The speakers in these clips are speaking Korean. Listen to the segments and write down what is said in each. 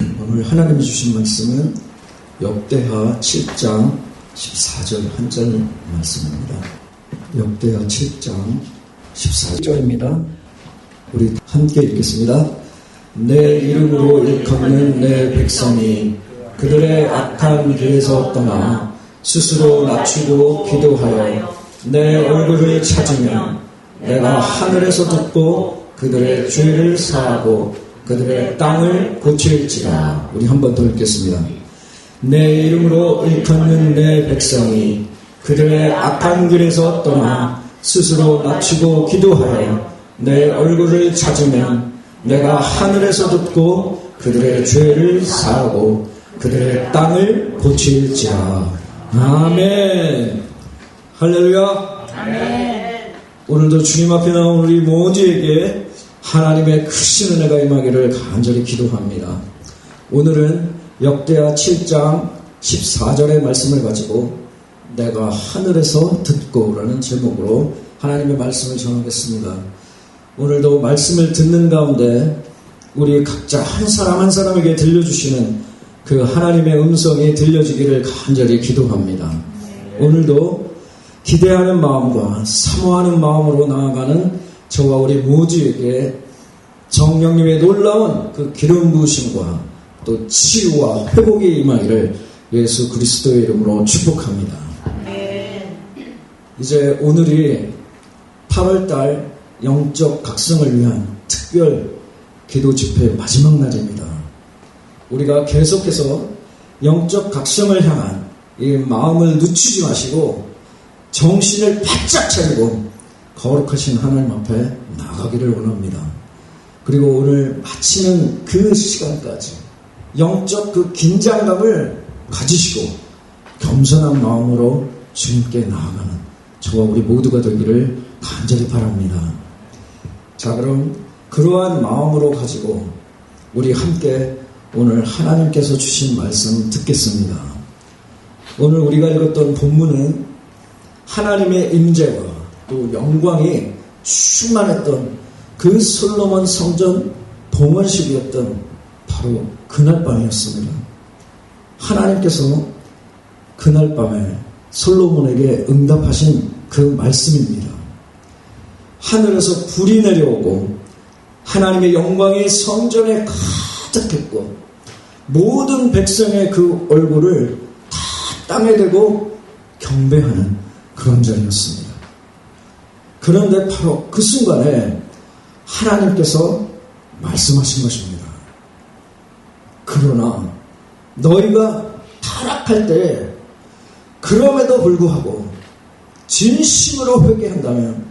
오늘 하나님이 주신 말씀은 역대하 7장 14절 한 절 말씀입니다. 역대하 7장 14절입니다. 우리 함께 읽겠습니다. 내 이름으로 일컫는 내 백성이 그들의 악한 길에서 떠나 스스로 낮추고 기도하여 내 얼굴을 찾으면 내가 하늘에서 듣고 그들의 죄를 사하고 그들의 땅을 고칠지라. 우리 한 번 더 읽겠습니다. 내 이름으로 일컫는 내 백성이 그들의 악한 길에서 떠나 스스로 낮추고 기도하여 내 얼굴을 찾으면 내가 하늘에서 듣고 그들의 죄를 사하고 그들의 땅을 고칠지라. 아멘. 할렐루야. 아멘. 오늘도 주님 앞에 나온 우리 모두에게 하나님의 크신 은혜가 임하기를 간절히 기도합니다. 오늘은 역대하 7장 14절의 말씀을 가지고 내가 하늘에서 듣고라는 제목으로 하나님의 말씀을 전하겠습니다. 오늘도 말씀을 듣는 가운데 우리 각자 한 사람 한 사람에게 들려주시는 그 하나님의 음성이 들려지기를 간절히 기도합니다. 오늘도 기대하는 마음과 사모하는 마음으로 나아가는 저와 우리 모두에게 성령님의 놀라운 그 기름 부으심과 또 치유와 회복이 임하기를 예수 그리스도의 이름으로 축복합니다. 이제 오늘이 8월달 영적 각성을 위한 특별 기도 집회 마지막 날입니다. 우리가 계속해서 영적 각성을 향한 이 마음을 늦추지 마시고 정신을 바짝 차리고 거룩하신 하나님 앞에 나가기를 원합니다. 그리고 오늘 마치는 그 시간까지 영적 그 긴장감을 가지시고 겸손한 마음으로 주님께 나아가는 저와 우리 모두가 되기를 간절히 바랍니다. 자, 그럼 그러한 마음으로 가지고 우리 함께 오늘 하나님께서 주신 말씀 듣겠습니다. 오늘 우리가 읽었던 본문은 하나님의 임재와 또 영광이 충만했던 그 솔로몬 성전 봉헌식이었던 바로 그날 밤이었습니다. 하나님께서 그날 밤에 솔로몬에게 응답하신 그 말씀입니다. 하늘에서 불이 내려오고 하나님의 영광이 성전에 가득했고 모든 백성의 그 얼굴을 다 땅에 대고 경배하는 그런 자리였습니다. 그런데 바로 그 순간에 하나님께서 말씀하신 것입니다. 그러나 너희가 타락할 때 그럼에도 불구하고 진심으로 회개한다면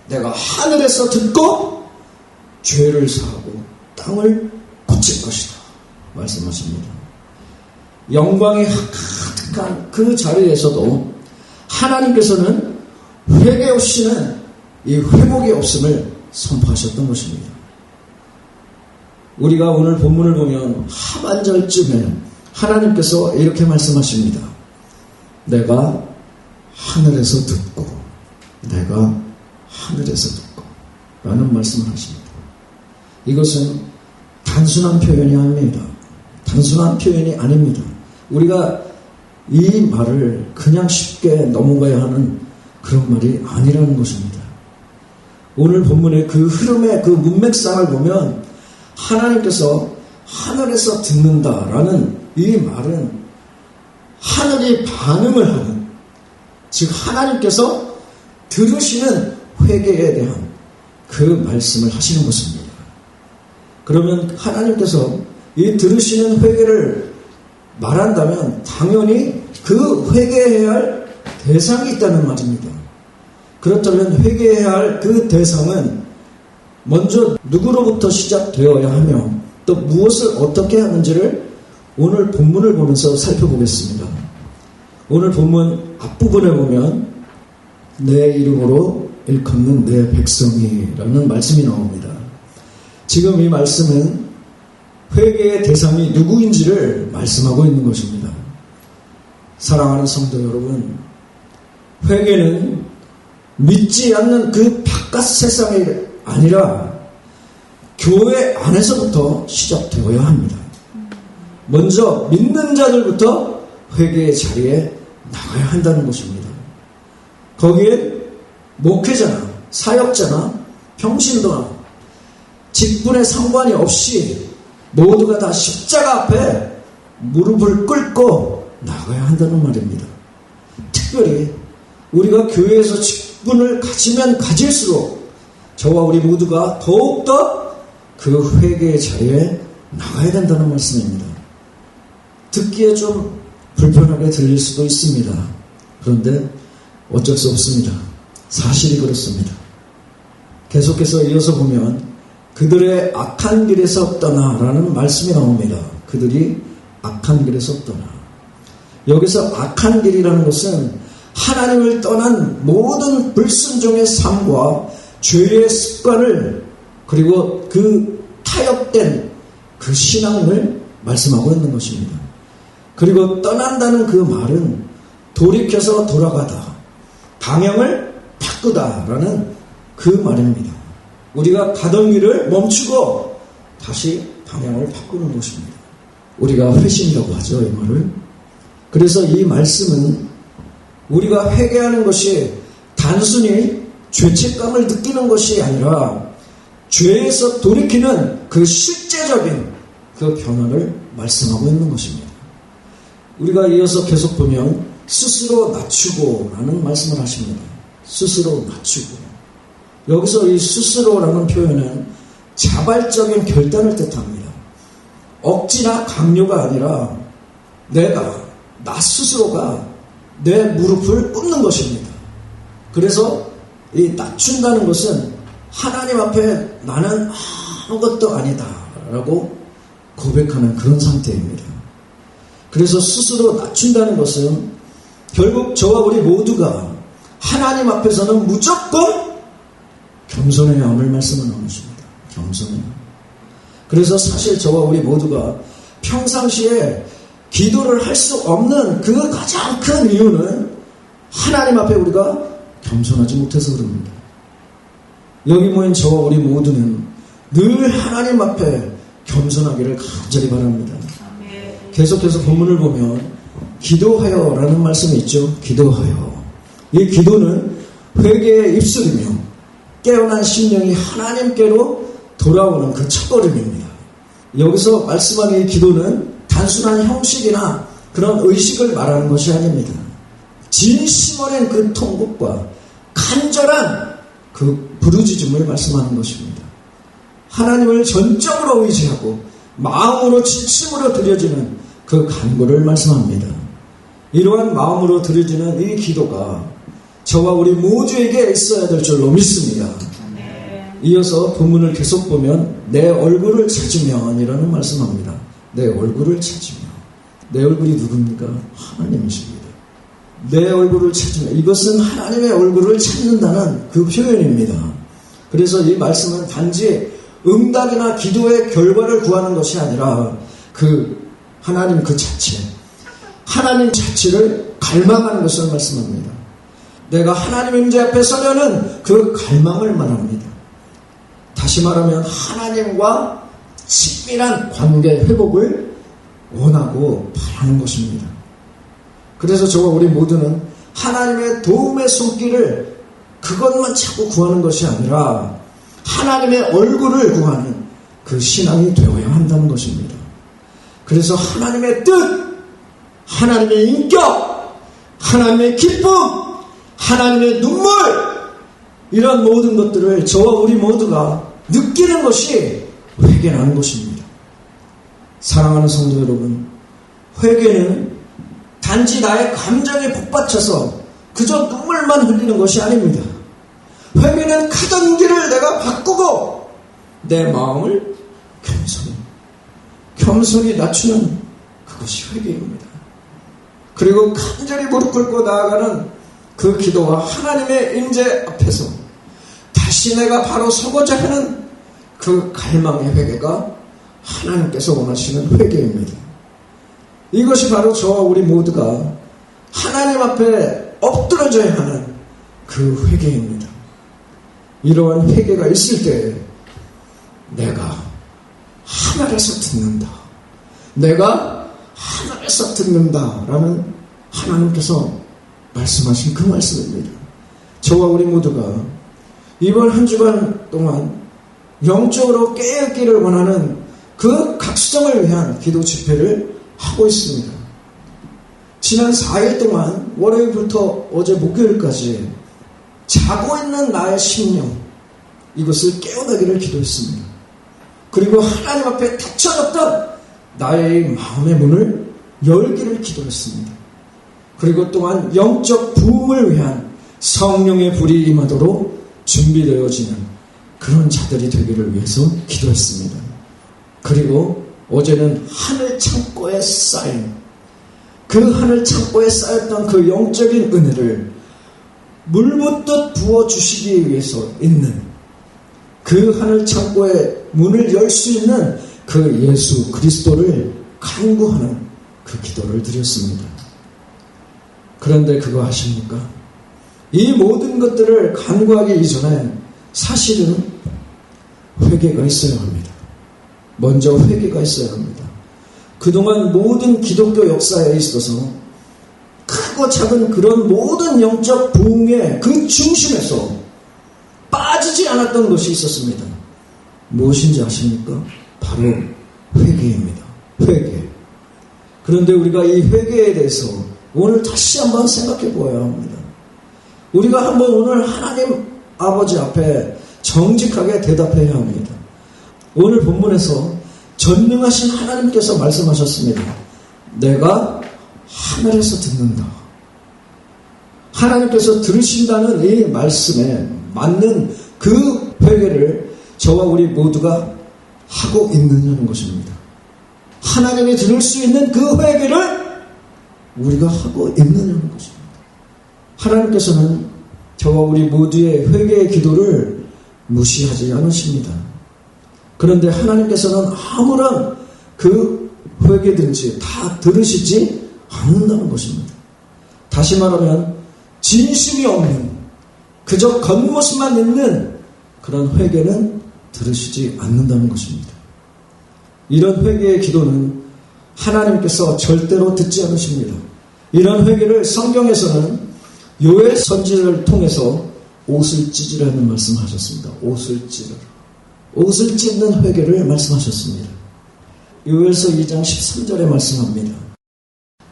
내가 하늘에서 듣고 죄를 사하고 땅을 고칠 것이다 말씀하십니다. 영광이 가득한 그 자리에서도 하나님께서는 회개 없이는 이 회복이 없음을 선포하셨던 것입니다. 우리가 오늘 본문을 보면 하반절쯤에 하나님께서 이렇게 말씀하십니다. 내가 하늘에서 듣고 내가 하늘에서 듣고 라는 말씀을 하십니다. 이것은 단순한 표현이 아닙니다. 단순한 표현이 아닙니다. 우리가 이 말을 그냥 쉽게 넘어가야 하는 그런 말이 아니라는 것입니다. 오늘 본문의 그 흐름의 그 문맥상을 보면 하나님께서 하늘에서 듣는다라는 이 말은 하늘이 반응을 하는, 즉 하나님께서 들으시는 회개에 대한 그 말씀을 하시는 것입니다. 그러면 하나님께서 이 들으시는 회개를 말한다면 당연히 그 회개해야 할 대상이 있다는 말입니다. 그렇다면 회개해야 할 그 대상은 먼저 누구로부터 시작되어야 하며 또 무엇을 어떻게 하는지를 오늘 본문을 보면서 살펴보겠습니다. 오늘 본문 앞부분에 보면 내 이름으로 일컫는 내 백성이라는 말씀이 나옵니다. 지금 이 말씀은 회개의 대상이 누구인지를 말씀하고 있는 것입니다. 사랑하는 성도 여러분, 회개는 믿지 않는 그 바깥 세상이 아니라 교회 안에서부터 시작되어야 합니다. 먼저 믿는 자들부터 회개의 자리에 나가야 한다는 것입니다. 거기에 목회자나 사역자나 평신도나 직분에 상관이 없이 모두가 다 십자가 앞에 무릎을 꿇고 나가야 한다는 말입니다. 특별히 우리가 교회에서 직분을 가지면 가질수록 저와 우리 모두가 더욱더 그 회개의 자리에 나가야 된다는 말씀입니다. 듣기에 좀 불편하게 들릴 수도 있습니다. 그런데 어쩔 수 없습니다. 사실이 그렇습니다. 계속해서 이어서 보면 그들의 악한 길에서 떠나라는 말씀이 나옵니다. 그들이 악한 길에서 떠나. 여기서 악한 길이라는 것은 하나님을 떠난 모든 불순종의 삶과 죄의 습관을 그리고 그 타협된 그 신앙을 말씀하고 있는 것입니다. 그리고 떠난다는 그 말은 돌이켜서 돌아가다, 방향을 바꾸다라는 그 말입니다. 우리가 가던 길을 멈추고 다시 방향을 바꾸는 것입니다. 우리가 회심이라고 하죠, 이 말을. 그래서 이 말씀은 우리가 회개하는 것이 단순히 죄책감을 느끼는 것이 아니라 죄에서 돌이키는 그 실제적인 그 변화를 말씀하고 있는 것입니다. 우리가 이어서 계속 보면 스스로 낮추고 라는 말씀을 하십니다. 스스로 낮추고. 여기서 이 스스로라는 표현은 자발적인 결단을 뜻합니다. 억지나 강요가 아니라 나 스스로가 내 무릎을 꿇는 것입니다. 그래서 이 낮춘다는 것은 하나님 앞에 나는 아무것도 아니다 라고 고백하는 그런 상태입니다. 그래서 스스로 낮춘다는 것은 결국 저와 우리 모두가 하나님 앞에서는 무조건 겸손해야 함을 말씀을 나누십니다. 겸손해야. 그래서 사실 저와 우리 모두가 평상시에 기도를 할 수 없는 그 가장 큰 이유는 하나님 앞에 우리가 겸손하지 못해서 그럽니다. 여기 모인 저와 우리 모두는 늘 하나님 앞에 겸손하기를 간절히 바랍니다. 계속해서 본문을 보면 기도하여 라는 말씀이 있죠. 기도하여. 이 기도는 회개의 입술이며 깨어난 심령이 하나님께로 돌아오는 그 첫걸음입니다. 여기서 말씀하는 이 기도는 단순한 형식이나 그런 의식을 말하는 것이 아닙니다. 진심 어린 그 통곡과 간절한 그 부르짖음을 말씀하는 것입니다. 하나님을 전적으로 의지하고 마음으로 진심으로 드려지는 그 간구를 말씀합니다. 이러한 마음으로 드려지는 이 기도가 저와 우리 모두에게 있어야 될 줄로 믿습니다. 이어서 본문을 계속 보면 내 얼굴을 찾으면 이라는 말씀합니다. 내 얼굴을 찾으면. 내 얼굴이 누굽니까? 하나님이십니다. 내 얼굴을 찾으면. 이것은 하나님의 얼굴을 찾는다는 그 표현입니다. 그래서 이 말씀은 단지 응답이나 기도의 결과를 구하는 것이 아니라 그 하나님 그 자체, 하나님 자체를 갈망하는 것을 말씀합니다. 내가 하나님 임재 앞에 서면은 그 갈망을 말합니다. 다시 말하면 하나님과 친밀한 관계 회복을 원하고 바라는 것입니다. 그래서 저와 우리 모두는 하나님의 도움의 손길을 그것만 자꾸 구하는 것이 아니라 하나님의 얼굴을 구하는 그 신앙이 되어야 한다는 것입니다. 그래서 하나님의 뜻, 하나님의 인격, 하나님의 기쁨, 하나님의 눈물, 이런 모든 것들을 저와 우리 모두가 느끼는 것이 회개라는 것입니다. 사랑하는 성도 여러분, 회개는 단지 나의 감정에 북받쳐서 그저 눈물만 흘리는 것이 아닙니다. 회개는 가던 길을 내가 바꾸고 내 마음을 겸손히 낮추는 그것이 회개입니다. 그리고 간절히 무릎 꿇고 나아가는 그 기도와 하나님의 임재 앞에서 다시 내가 바로 서고자 하는 그 갈망의 회개가 하나님께서 원하시는 회개입니다. 이것이 바로 저와 우리 모두가 하나님 앞에 엎드러져야 하는 그 회개입니다. 이러한 회개가 있을 때 내가 하늘에서 듣는다. 내가 하늘에서 듣는다라는 하나님께서 말씀하신 그 말씀입니다. 저와 우리 모두가 이번 한 주간 동안 영적으로 깨어있기를 원하는 그 각성을 위한 기도 집회를 하고 있습니다. 지난 4일 동안 월요일부터 어제 목요일까지 자고 있는 나의 심령, 이것을 깨어나기를 기도했습니다. 그리고 하나님 앞에 닫혀졌던 나의 마음의 문을 열기를 기도했습니다. 그리고 또한 영적 부흥을 위한 성령의 불이 임하도록 준비되어지는 그런 자들이 되기를 위해서 기도했습니다. 그리고 어제는 하늘 창고에 쌓인 그 하늘 창고에 쌓였던 그 영적인 은혜를 물붓듯 부어주시기 위해서 있는 그 하늘 창고의 문을 열 수 있는 그 예수 그리스도를 간구하는 그 기도를 드렸습니다. 그런데 그거 아십니까? 이 모든 것들을 간구하기 이전에 사실은 회개가 있어야 합니다. 먼저 회개가 있어야 합니다. 그동안 모든 기독교 역사에 있어서 크고 작은 그런 모든 영적 부흥의 그 중심에서 빠지지 않았던 것이 있었습니다. 무엇인지 아십니까? 바로 회개입니다. 회개. 그런데 우리가 이 회개에 대해서 오늘 다시 한번 생각해 보아야 합니다. 우리가 한번 오늘 하나님 아버지 앞에 정직하게 대답해야 합니다. 오늘 본문에서 전능하신 하나님께서 말씀하셨습니다. 내가 하늘에서 듣는다. 하나님께서 들으신다는 이 말씀에 맞는 그 회개를 저와 우리 모두가 하고 있느냐는 것입니다. 하나님이 들을 수 있는 그 회개를 우리가 하고 있느냐는 것입니다. 하나님께서는 저와 우리 모두의 회개의 기도를 무시하지 않으십니다. 그런데 하나님께서는 아무런 그 회개든지 다 들으시지 않는다는 것입니다. 다시 말하면 진심이 없는 그저 겉모습만 있는 그런 회개는 들으시지 않는다는 것입니다. 이런 회개의 기도는 하나님께서 절대로 듣지 않으십니다. 이런 회개를 성경에서는 요엘 선지자를 통해서 옷을 찢으라는 말씀하셨습니다. 옷을 찢으라. 옷을 찢는 회개를 말씀하셨습니다. 요엘서 2장 13절에 말씀합니다.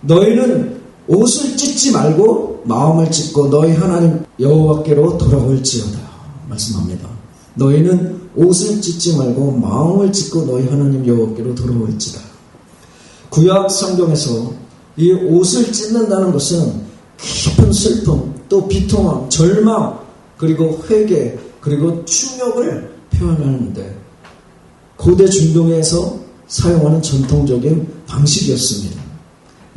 너희는 옷을 찢지 말고 마음을 찢고 너희 하나님 여호와께로 돌아올지어다 말씀합니다. 너희는 옷을 찢지 말고 마음을 찢고 너희 하나님 여호와께로 돌아올지다. 구약 성경에서 이 옷을 찢는다는 것은 깊은 슬픔, 또 비통함, 절망, 그리고 회개, 그리고 충격을 표현하는데 고대 중동에서 사용하는 전통적인 방식이었습니다.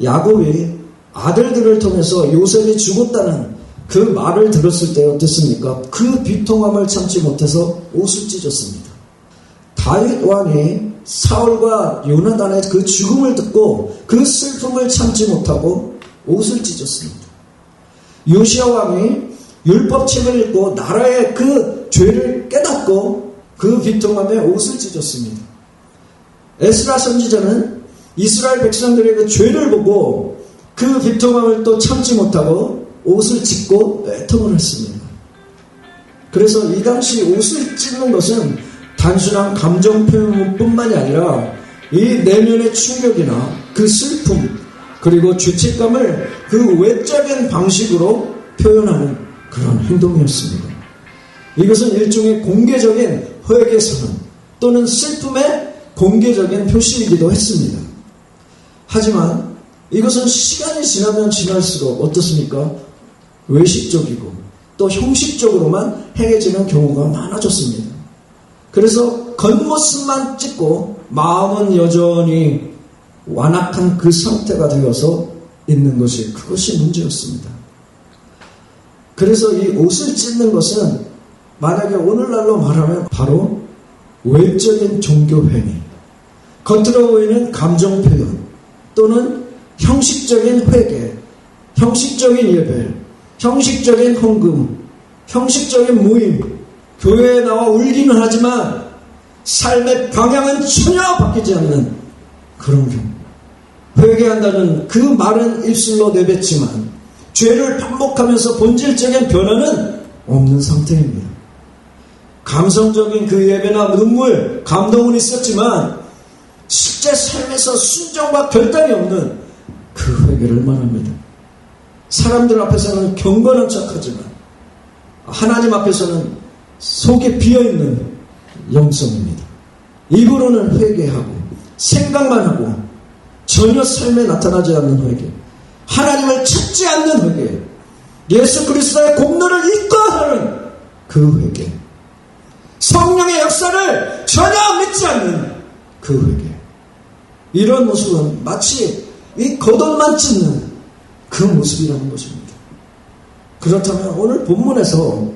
야곱이 아들들을 통해서 요셉이 죽었다는 그 말을 들었을 때 어땠습니까? 그 비통함을 참지 못해서 옷을 찢었습니다. 다윗 왕이 사울과 요나단의 그 죽음을 듣고 그 슬픔을 참지 못하고 옷을 찢었습니다. 요시야 왕이 율법책을 읽고 나라의 그 죄를 깨닫고 그 비통함에 옷을 찢었습니다. 에스라 선지자는 이스라엘 백성들의 그 죄를 보고 그 비통함을 또 참지 못하고 옷을 찢고 애통을 했습니다. 그래서 이 당시 옷을 찢는 것은 단순한 감정 표현뿐만이 아니라 이 내면의 충격이나 그 슬픔 그리고 죄책감을 그 외적인 방식으로 표현하는 그런 행동이었습니다. 이것은 일종의 공개적인 회개선언 또는 슬픔의 공개적인 표시이기도 했습니다. 하지만 이것은 시간이 지나면 지날수록 어떻습니까? 외식적이고 또 형식적으로만 행해지는 경우가 많아졌습니다. 그래서 겉모습만 찍고 마음은 여전히 완악한 그 상태가 되어서 있는 것이 그것이 문제였습니다. 그래서 이 옷을 찢는 것은 만약에 오늘날로 말하면 바로 외적인 종교 행위, 겉으로 보이는 감정 표현 또는 형식적인 회개, 형식적인 예배, 형식적인 헌금, 형식적인 모임, 교회에 나와 울기는 하지만 삶의 방향은 전혀 바뀌지 않는 그런 경우. 회개한다는 그 말은 입술로 내뱉지만 죄를 반복하면서 본질적인 변화는 없는 상태입니다. 감성적인 그 예배나 눈물, 감동은 있었지만 실제 삶에서 순종과 결단이 없는 그 회개를 말합니다. 사람들 앞에서는 경건한 척하지만 하나님 앞에서는 속에 비어있는 영성입니다. 입으로는 회개하고 생각만 하고 전혀 삶에 나타나지 않는 회개, 하나님을 찾지 않는 회개, 예수 그리스도의 공로를 잊고 하는 그 회개, 성령의 역사를 전혀 믿지 않는 그 회개. 이런 모습은 마치 이 겉옷만 찢는 그 모습이라는 것입니다. 그렇다면 오늘 본문에서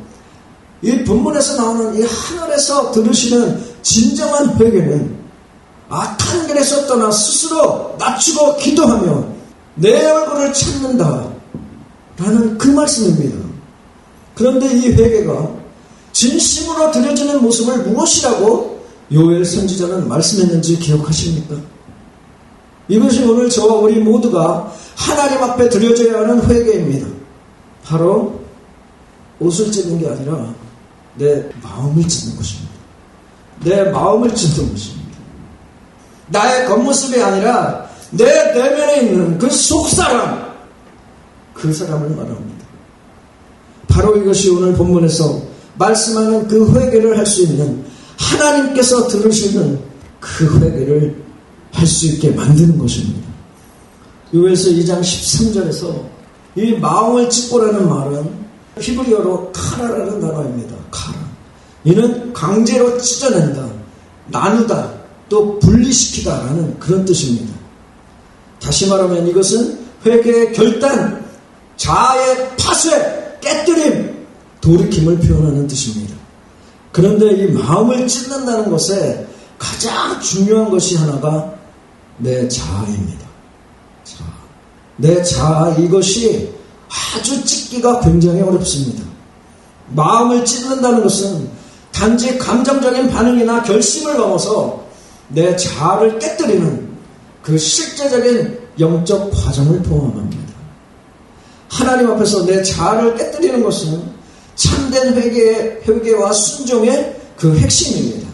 이 본문에서 나오는 이 하늘에서 들으시는 진정한 회개는 악한 길에서 떠나 스스로 낮추고 기도하며 내 얼굴을 찾는다 라는 그 말씀입니다. 그런데 이 회개가 진심으로 드려지는 모습을 무엇이라고 요엘 선지자는 말씀했는지 기억하십니까? 이것이 오늘 저와 우리 모두가 하나님 앞에 드려져야 하는 회개입니다. 바로 옷을 찢는 게 아니라 내 마음을 찢는 것입니다. 내 마음을 찢는 것입니다. 나의 겉모습이 아니라 내 내면에 있는 그 속사람, 그 사람을 말합니다. 바로 이것이 오늘 본문에서 말씀하는 그 회개를 할 수 있는, 하나님께서 들으시는 그 회개를 할 수 있게 만드는 것입니다. 요엘서 2장 13절에서 이 마음을 찢고라는 말은 히브리어로 카라라는 단어입니다. 카라. 이는 강제로 찢어낸다, 나누다, 또 분리시키다 라는 그런 뜻입니다. 다시 말하면 이것은 회개의 결단, 자아의 파쇄, 깨뜨림, 돌이킴을 표현하는 뜻입니다. 그런데 이 마음을 찢는다는 것에 가장 중요한 것이 하나가 내 자아입니다. 자아. 내 자아, 이것이 아주 찢기가 굉장히 어렵습니다. 마음을 찢는다는 것은 단지 감정적인 반응이나 결심을 넘어서 내 자아를 깨뜨리는 그 실제적인 영적 과정을 포함합니다. 하나님 앞에서 내 자아를 깨뜨리는 것은 참된 회개와 순종의 그 핵심입니다.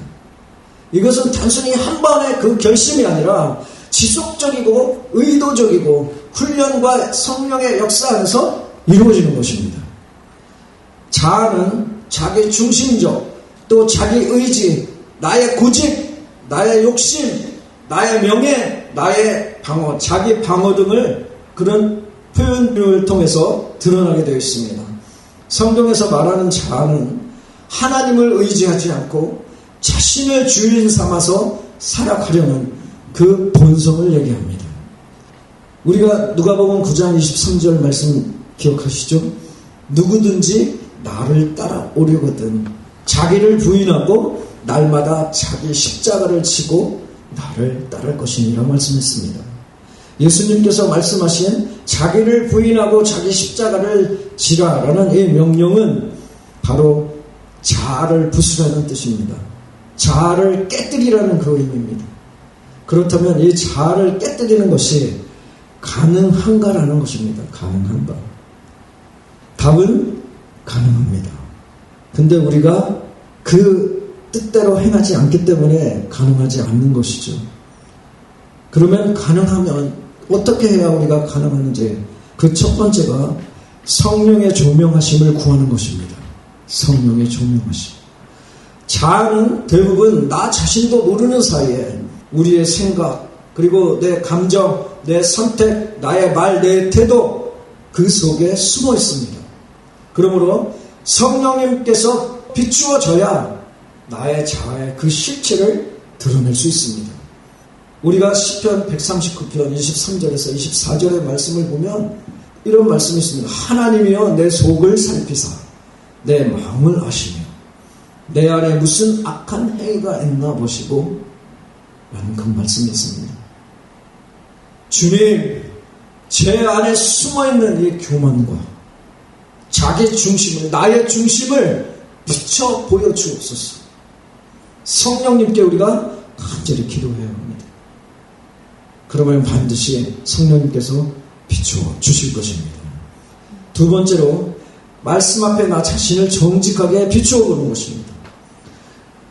이것은 단순히 한 번의 그 결심이 아니라 지속적이고 의도적이고 훈련과 성령의 역사 안에서 이루어지는 것입니다. 자아는 자기 중심적, 또 자기 의지, 나의 고집, 나의 욕심, 나의 명예, 나의 방어, 자기 방어 등을 그런 표현을 통해서 드러나게 되어 있습니다. 성경에서 말하는 자아는 하나님을 의지하지 않고 자신을 주인 삼아서 살아가려는 그 본성을 얘기합니다. 우리가 누가복음 9장 23절 말씀 기억하시죠? 누구든지 나를 따라오려거든 자기를 부인하고 날마다 자기 십자가를 지고 나를 따를 것이니라 말씀했습니다. 예수님께서 말씀하신 자기를 부인하고 자기 십자가를 지라라는 이 명령은 바로 자아를 부수라는 뜻입니다. 자아를 깨뜨리라는 그 의미입니다. 그렇다면 이 자아를 깨뜨리는 것이 가능한가라는 것입니다. 가능한가? 답은 가능합니다. 근데 우리가 그 뜻대로 행하지 않기 때문에 가능하지 않는 것이죠. 그러면 가능하면 어떻게 해야 우리가 가능하는지, 그 첫 번째가 성령의 조명하심을 구하는 것입니다. 성령의 조명하심. 자아는 대부분 나 자신도 모르는 사이에 우리의 생각, 그리고 내 감정, 내 선택, 나의 말, 내 태도, 그 속에 숨어 있습니다. 그러므로 성령님께서 비추어져야 나의 자아의 그 실체를 드러낼 수 있습니다. 우리가 시편 139편 23절에서 24절의 말씀을 보면 이런 말씀이 있습니다. 하나님이여 내 속을 살피사 내 마음을 아시며 내 안에 무슨 악한 행위가 있나 보시고 라는 그 말씀이 있습니다. 주님, 제 안에 숨어있는 이 교만과 자기 중심을, 나의 중심을 비춰 보여주옵소서. 성령님께 우리가 간절히 기도해야 합니다. 그러면 반드시 성령님께서 비추어 주실 것입니다. 두 번째로 말씀 앞에 나 자신을 정직하게 비추어 보는 것입니다.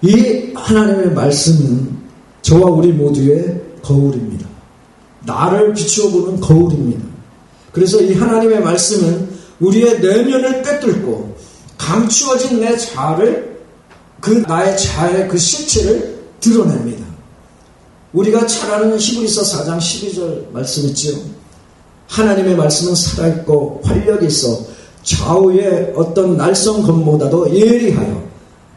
이 하나님의 말씀은 저와 우리 모두의 거울입니다. 나를 비추어 보는 거울입니다. 그래서 이 하나님의 말씀은 우리의 내면을 꿰뚫고 감추어진 내 자아를, 그 나의 자아의 그 실체를 드러냅니다. 우리가 잘 아는 히브리서 4장 12절 말씀 있죠. 하나님의 말씀은 살아있고 활력이 있어 좌우의 어떤 날선 검보다도 예리하여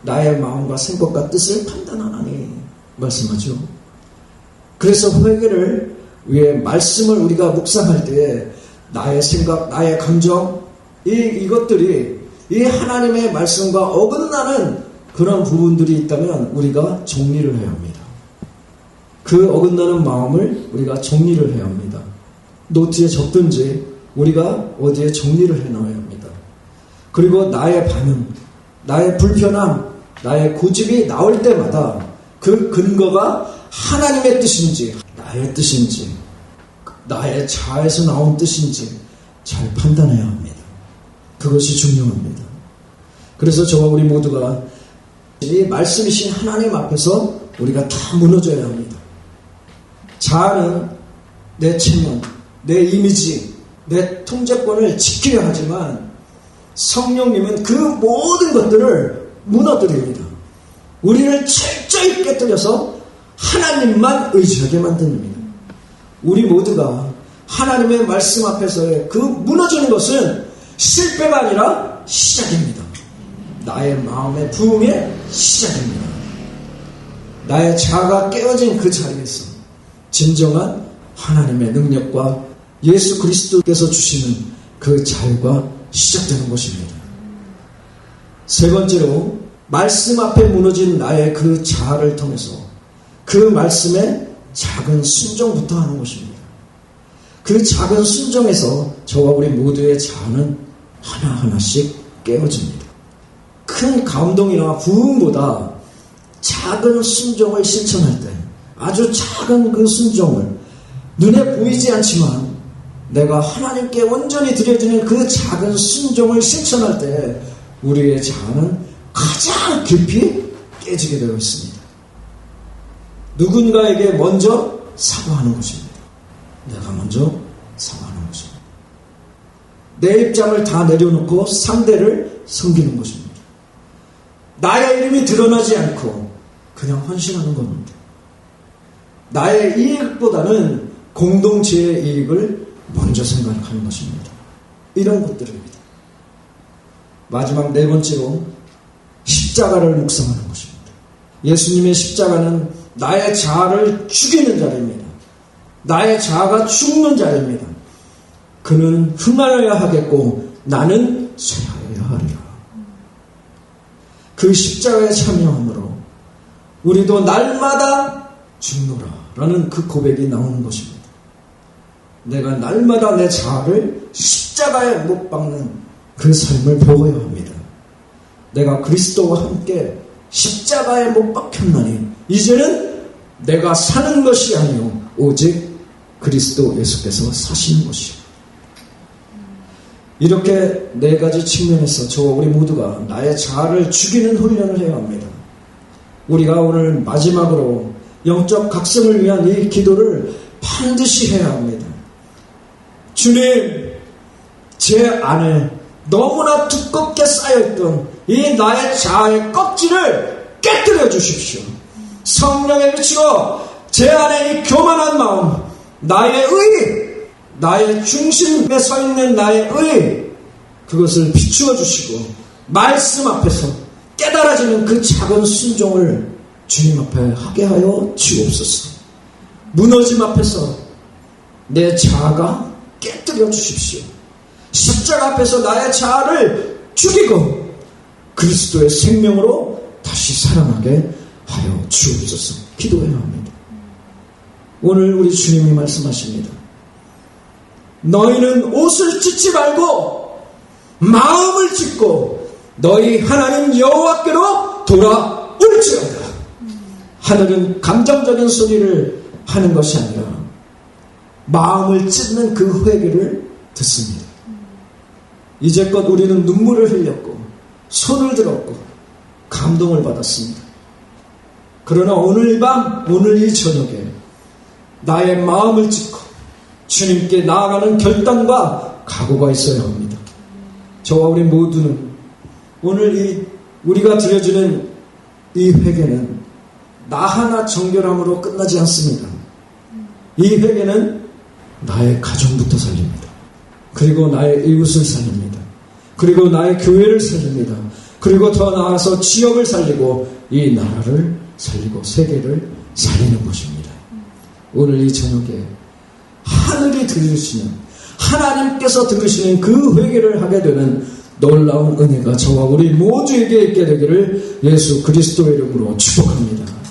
나의 마음과 생각과 뜻을 판단하나니 말씀하죠. 그래서 회개를 위해 말씀을 우리가 묵상할 때에 나의 생각, 나의 감정, 이것들이 이 하나님의 말씀과 어긋나는 그런 부분들이 있다면 우리가 정리를 해야 합니다. 그 어긋나는 마음을 우리가 정리를 해야 합니다. 노트에 적든지 우리가 어디에 정리를 해놔야 합니다. 그리고 나의 반응, 나의 불편함, 나의 고집이 나올 때마다 그 근거가 하나님의 뜻인지 나의 뜻인지 나의 자아에서 나온 뜻인지 잘 판단해야 합니다. 그것이 중요합니다. 그래서 저와 우리 모두가 이 말씀이신 하나님 앞에서 우리가 다 무너져야 합니다. 자아는 내 체면, 내 이미지, 내 통제권을 지키려 하지만 성령님은 그 모든 것들을 무너뜨립니다. 우리를 철저히 깨뜨려서 하나님만 의지하게 만듭니다. 우리 모두가 하나님의 말씀 앞에서의 그 무너지는 것은 실패가 아니라 시작입니다. 나의 마음의 부흥의 시작입니다. 나의 자아가 깨어진 그 자리에서 진정한 하나님의 능력과 예수 그리스도께서 주시는 그 자유가 시작되는 것입니다. 세 번째로 말씀 앞에 무너진 나의 그 자아를 통해서 그 말씀의 작은 순종부터 하는 것입니다. 그 작은 순종에서 저와 우리 모두의 자아는 하나하나씩 깨어집니다. 큰 감동이나 부흥보다 작은 순종을 실천할 때, 아주 작은 그 순종을 눈에 보이지 않지만 내가 하나님께 온전히 드려지는 그 작은 순종을 실천할 때 우리의 자아는 가장 깊이 깨지게 되어 있습니다. 누군가에게 먼저 사과하는 것입니다. 내가 먼저 사과하는 것입니다. 내 입장을 다 내려놓고 상대를 섬기는 것입니다. 나의 이름이 드러나지 않고 그냥 헌신하는 겁니다. 나의 이익보다는 공동체의 이익을 먼저 생각하는 것입니다. 이런 것들입니다. 마지막 네 번째로 십자가를 묵상하는 것입니다. 예수님의 십자가는 나의 자아를 죽이는 자리입니다. 나의 자아가 죽는 자리입니다. 그는 흥하여야 하겠고 나는 쇠하여야 하리라. 그 십자가에 참여함으로 우리도 날마다 죽노라 라는 그 고백이 나오는 것입니다. 내가 날마다 내 자아를 십자가에 못 박는 그 삶을 배워야 합니다. 내가 그리스도와 함께 십자가에 못 박혔나니 이제는 내가 사는 것이 아니요 오직 그리스도 예수께서 사시는 것이요. 이렇게 네 가지 측면에서 저와 우리 모두가 나의 자아를 죽이는 훈련을 해야 합니다. 우리가 오늘 마지막으로 영적 각성을 위한 이 기도를 반드시 해야 합니다. 주님, 제 안에 너무나 두껍게 쌓여있던 이 나의 자아의 껍질을 깨뜨려 주십시오. 성령의 빛으로 제 안에 이 교만한 마음, 나의 의, 나의 중심에 서 있는 나의 의, 그것을 비추어 주시고 말씀 앞에서 깨달아지는 그 작은 순종을 주님 앞에 하게 하여 주옵소서. 무너짐 앞에서 내 자아가 깨뜨려 주십시오. 십자가 앞에서 나의 자아를 죽이고 그리스도의 생명으로 다시 살아나게 하여 주옵소서. 기도해야 합니다. 오늘 우리 주님이 말씀하십니다. 너희는 옷을 찢지 말고 마음을 찢고 너희 하나님 여호와께로 돌아올지어다. 하늘은 감정적인 소리를 하는 것이 아니라 마음을 찢는 그 회개를 듣습니다. 이제껏 우리는 눈물을 흘렸고 손을 들었고 감동을 받았습니다. 그러나 오늘 밤, 오늘 이 저녁에 나의 마음을 찢고 주님께 나아가는 결단과 각오가 있어야 합니다. 저와 우리 모두는 오늘 우리가 드려지는 이 회개는 나 하나 정결함으로 끝나지 않습니다. 이 회개는 나의 가정부터 살립니다. 그리고 나의 이웃을 살립니다. 그리고 나의 교회를 살립니다. 그리고 더 나아가서 지역을 살리고 이 나라를 살리고 세계를 살리는 것입니다. 오늘 이 저녁에 하늘이 들으시는, 하나님께서 들으시는 그 회개를 하게 되는 놀라운 은혜가 저와 우리 모두에게 있게 되기를 예수 그리스도의 이름으로 축복합니다.